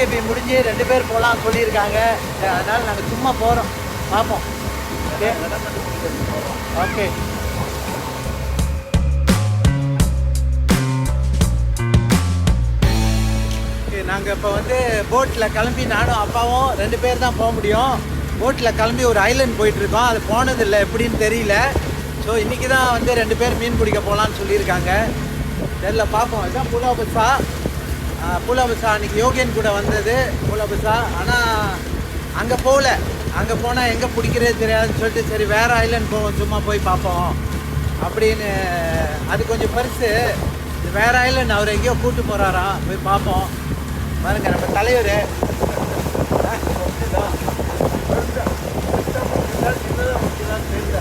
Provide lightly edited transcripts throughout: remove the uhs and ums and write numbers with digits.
VIP முடிஞ்சு 2 பேர் போகலாம் சொல்லியிருக்காங்க. அதனால் நாங்கள் சும்மா போகிறோம், பார்ப்போம். Okay okay. நாங்கள் இப்போ வந்து போட்டில் கிளம்பி நானும் அப்பாவும் 2 பேர் தான் போக முடியும். போட்டில் கிளம்பி ஒரு ஐலண்ட் போயிட்டுருக்கோம். அது போனதில்லை, எப்படின்னு தெரியல. ஸோ இன்றைக்கி தான் வந்து 2 பேர் மீன் பிடிக்க போகலான்னு சொல்லியிருக்காங்க. தெரியல, பார்ப்போம். இதுதான் புலாபுசா. புலாபுசா அன்றைக்கி யோகியன் கூட வந்தது புலாபுசா. ஆனால் அங்கே போகல. அங்கே போனால் எங்கே பிடிக்கிறது தெரியாதுன்னு சொல்லிட்டு சரி வேறு ஐலண்ட் போவோம், சும்மா போய் பார்ப்போம் அப்படின்னு. அது கொஞ்சம் பெருசு. வேறு ஐலண்ட் அவர் எங்கேயோ கூப்பிட்டு போகிறாராம், போய் பார்ப்போம். பாருங்க நம்ம தலைவர்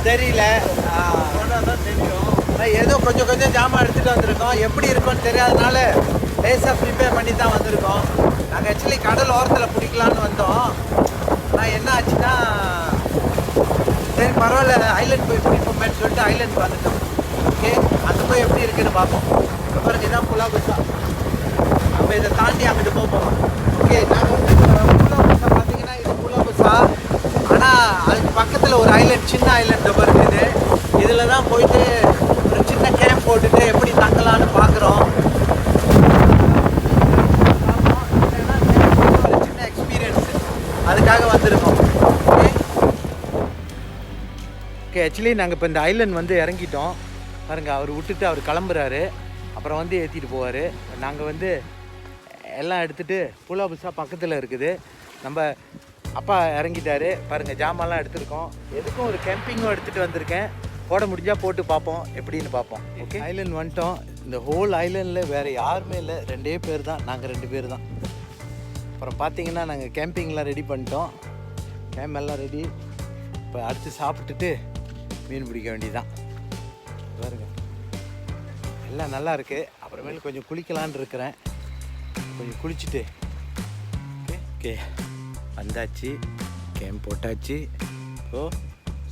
தெரியல, ஏதோ கொஞ்சம் கொஞ்சம் ஜாமான் எடுத்துகிட்டு வந்திருக்கோம். எப்படி இருக்குன்னு தெரியாதனால லேசாக ப்ரிப்பேர் பண்ணி தான் வந்திருக்கோம். நாங்கள் ஆக்சுவலி கடல் ஓரத்தில் பிடிக்கலான்னு வந்தோம். ஆனால் என்ன ஆச்சுன்னா சரி பரவாயில்ல ஐலண்ட் போய் பிடிப்போமேன்னு சொல்லிட்டு ஐலண்ட் வந்துட்டோம். ஓகே, அங்கே போய் எப்படி இருக்குன்னு பார்ப்போம். இப்போ பாருங்க இதான் புலாபுசா. நம்ம இதை தாண்டி அங்கிட்டு போவோம். ஓகே, நாங்கள் புலாபுசா பார்த்தீங்கன்னா இது புலாபுசா. ஆனால் அதுக்கு பக்கத்தில் ஒரு ஐலண்ட், சின்ன ஐலண்ட் இருக்குது. இதில் தான் போயிட்டு ஒரு சின்ன கேம்ப் போட்டுட்டு எப்படி தங்கலான்னு பார்க்குறோம். ஒரு சின்ன எக்ஸ்பீரியன்ஸு, அதுக்காக வந்திருக்கோம். Okay okay. ஆக்சுவலி நாங்கள் இப்போ இந்த ஐலண்ட் வந்து இறங்கிட்டோம். பாருங்கள், அவர் விட்டுட்டு அவர் கிளம்புறாரு, அப்புறம் வந்து ஏற்றிட்டு போவார். நாங்கள் வந்து எல்லாம் எடுத்துகிட்டு புலாபுசா பக்கத்தில் இருக்குது. நம்ம அப்பா இறங்கிட்டாரு. பாருங்கள், ஜாமான்லாம் எடுத்துருக்கோம். எதுக்கும் ஒரு கேம்பிங்கும் எடுத்துகிட்டு வந்திருக்கேன். போட முடிஞ்சால் போட்டு பார்ப்போம், எப்படின்னு பார்ப்போம். ஓகே, ஐலண்ட் வந்துட்டோம். இந்த ஹோல் ஐலண்டில் வேறு யாருமே இல்லை, 2 பேர் தான். நாங்கள் 2 பேர் தான். அப்புறம் பார்த்தீங்கன்னா நாங்கள் கேம்பிங்லாம் ரெடி பண்ணிட்டோம். கேம்ப் எல்லாம் ரெடி. இப்போ அடுத்து சாப்பிட்டுட்டு மீன் பிடிக்க வேண்டியதுதான். பாருங்க, எல்லாம் நல்லா இருக்குது. அப்புறமேல கொஞ்சம் குளிக்கலான்னு இருக்கிறேன். கொஞ்சம் குளிச்சுட்டு ஓகே ஓகே வந்தாச்சு. கேம் போட்டாச்சு. ஸோ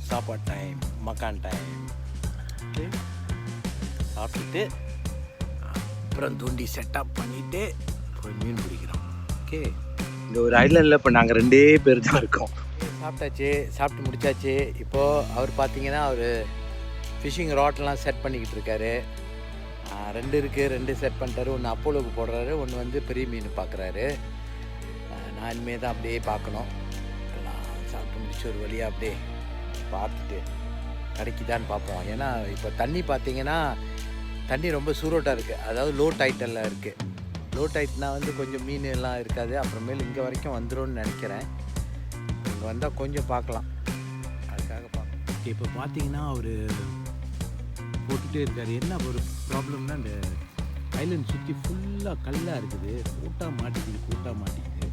சாப்பாடு டைம், மக்கான் டைம். ஓகே, சாப்பிட்டுட்டு அப்புறம் தூண்டி செட்டப் பண்ணிவிட்டு போய் மீன் பிடிக்கிறோம். ஓகே, இந்த ஒரு ஐலண்டில் இப்போ நாங்கள் 2 பேர் தான் இருக்கோம். சாப்பிட்டாச்சு, சாப்பிட்டு முடிச்சாச்சு. இப்போது அவர் பார்த்தீங்கன்னா அவர் ஃபிஷிங் ராட்லாம் செட் பண்ணிக்கிட்டு இருக்காரு. 2 இருக்குது, 2 செட் பண்ணிட்டாரு. ஒன்று அப்போலோவுக்கு போடுறாரு, ஒன்று வந்து பெரிய மீன் பார்க்குறாரு. நான் இனிமேல் தான் அப்படியே பார்க்கணும். எல்லாம் சாப்பிட்டு முடிச்சு ஒரு வழியாக அப்படியே பார்த்துட்டு கிடைக்குதான்னு பார்ப்போம். ஏன்னா இப்போ தண்ணி பார்த்தீங்கன்னா தண்ணி ரொம்ப சூரோட்டாக இருக்குது. அதாவது லோ டைட்டெல்லாம் இருக்குது. லோ டைட்னா வந்து கொஞ்சம் மீன் எல்லாம் இருக்காது. அப்புறமேல் இங்கே வரைக்கும் வந்துடும்னு நினைக்கிறேன். இங்கே வந்தால் கொஞ்சம் பார்க்கலாம், அதுக்காக பார்க்கலாம். இப்போ பார்த்தீங்கன்னா அவர் போட்டுகிட்டே இருக்கார். என்ன ஒரு ப்ராப்ளம்னா இந்த ஐலண்ட் சுற்றி ஃபுல்லாக கல்லாக இருக்குது. கூட்டாக மாட்டிக்குது.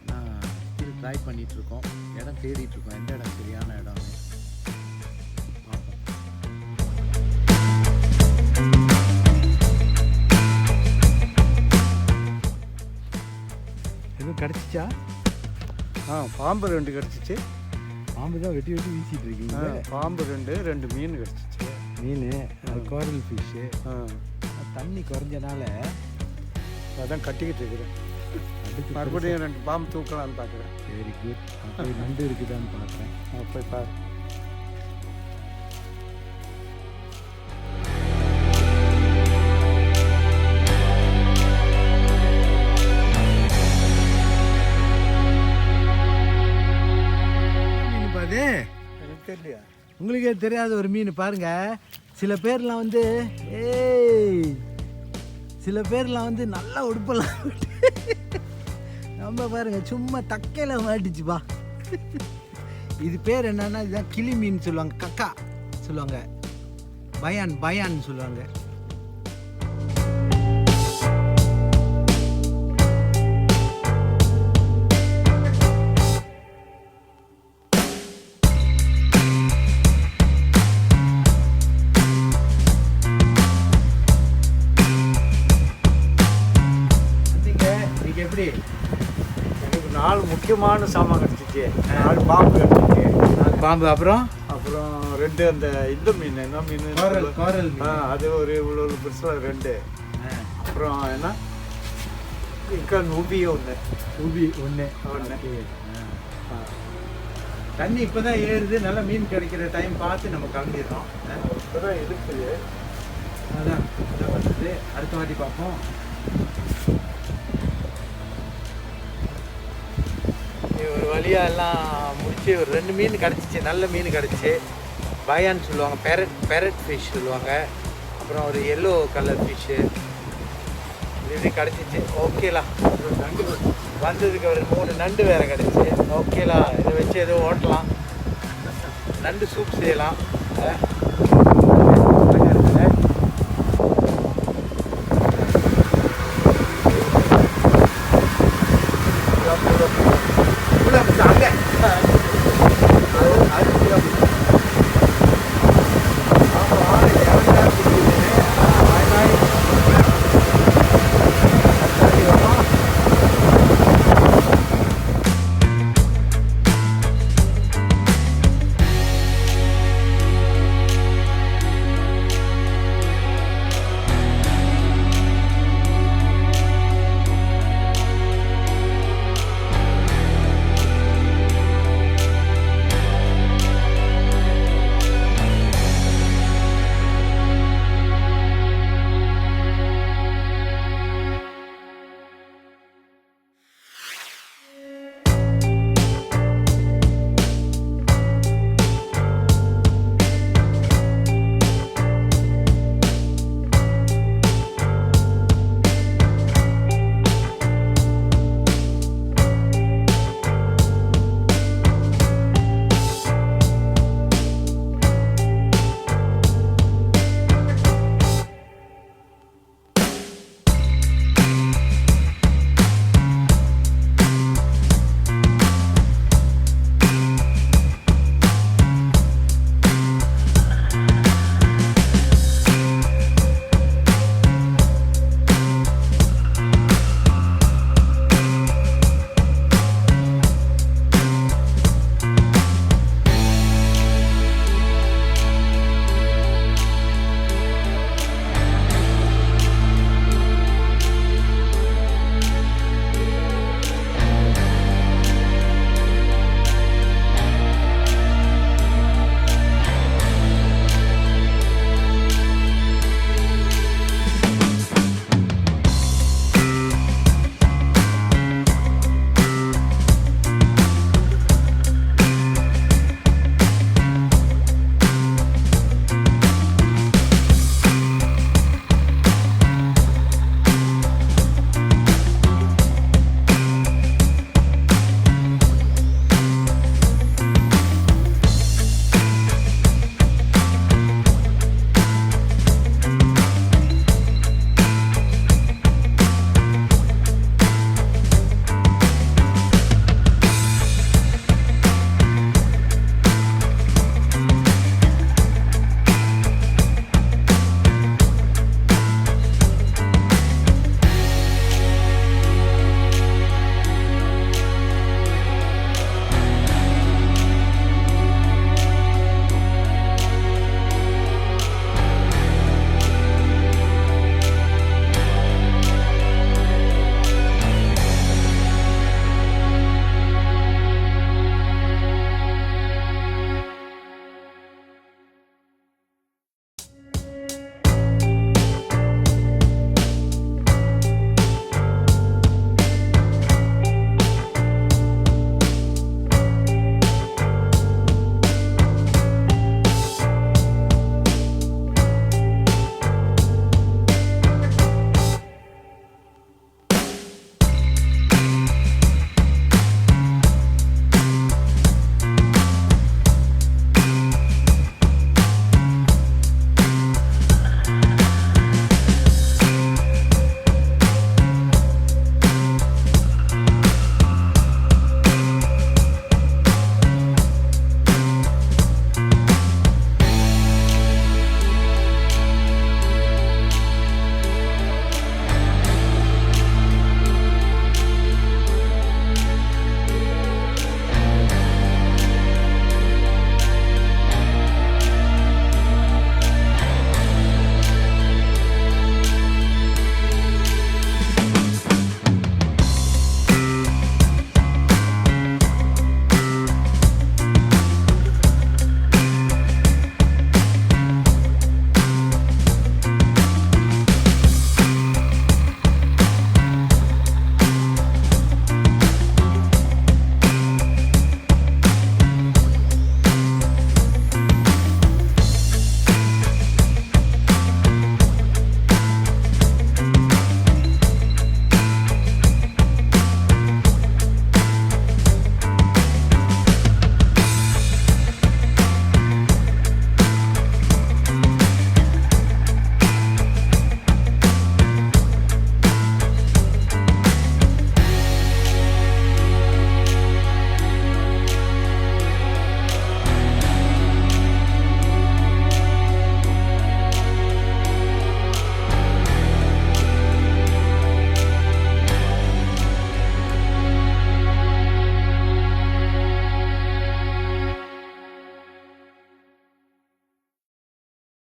நான் ஸ்டில் ட்ரை பண்ணிகிட்ருக்கோம். இடம் தேடிட்டுருக்கோம், எந்த இடம் சரியான இடம்னு பார்ப்போம். எதுவும் கிடச்சிச்சா? பாம்பு 2 கிடச்சிச்சு. பாம்பு தான் வெட்டி வீசிட்டு இருக்கீங்க. பாம்பு 2 மீன் கிடச்சிச்சு. மீன், கோரல் ஃபிஷ்ஷு. தண்ணி குறைஞ்சனால அதான் கட்டிக்கிட்டு இருக்கிறேன். அடுத்து மறுபடியும் 2 பாம்பு தூக்கலான்னு பார்க்குறேன். Very good. போய் நண்டு இருக்குதான்னு பார்க்குறேன். போய் பாரு. எனக்கு தெரியலையா? உங்களுக்கே தெரியாத ஒரு மீன் பாருங்க. சில பேர்லாம் வந்து சில பேர்லாம் வந்து நல்லா உடுப்பெல்லாம் நம்ம பாருங்க சும்மா தக்கையில மாட்டிச்சுப்பா. இது பேர் என்னன்னா, இதுதான் கிளி மீன் சொல்லுவாங்க, கக்கா சொல்லுவாங்க, பயான் சொல்லுவாங்க. எப்படி எனக்கு 4 முக்கியமான சாமான் கிடச்சிச்சு. 4 பாம்பு கிடச்சிச்சு. பாம்பு, அப்புறம் 2 அந்த இந்த மீன், என்ன மீன், கோரல். அது ஒரு இவ்வளோ பெருசாக 2. அப்புறம் என்ன இக்கன் உபி ஒன்று உபி ஒன்று ஒன்று தண்ணி இப்போ தான் ஏறுது, நல்லா மீன் கிடைக்கிற டைம் பார்த்து நம்ம கிளம்பிடுறோம். இப்போ தான் இருக்குது. அதான் என்ன பண்ணுறது, அடுத்த வாட்டி பார்ப்போம். ஒரு வழியாக எல்லாம் முடிச்சு ஒரு 2 மீன் கிடச்சிச்சு, நல்ல மீன் கிடச்சிச்சு. பயான்னு சொல்லுவாங்க, பேரட் ஃபிஷ் சொல்லுவாங்க. அப்புறம் ஒரு எல்லோ கலர் ஃபிஷ்ஷு இப்படி கிடச்சிச்சு. ஓகேலாம், வந்ததுக்கு ஒரு 3 நண்டு வேறு கிடச்சி. ஓகேலா, இதை வச்சு ஏதோ ஓட்டலாம், நண்டு சூப் செய்யலாம்.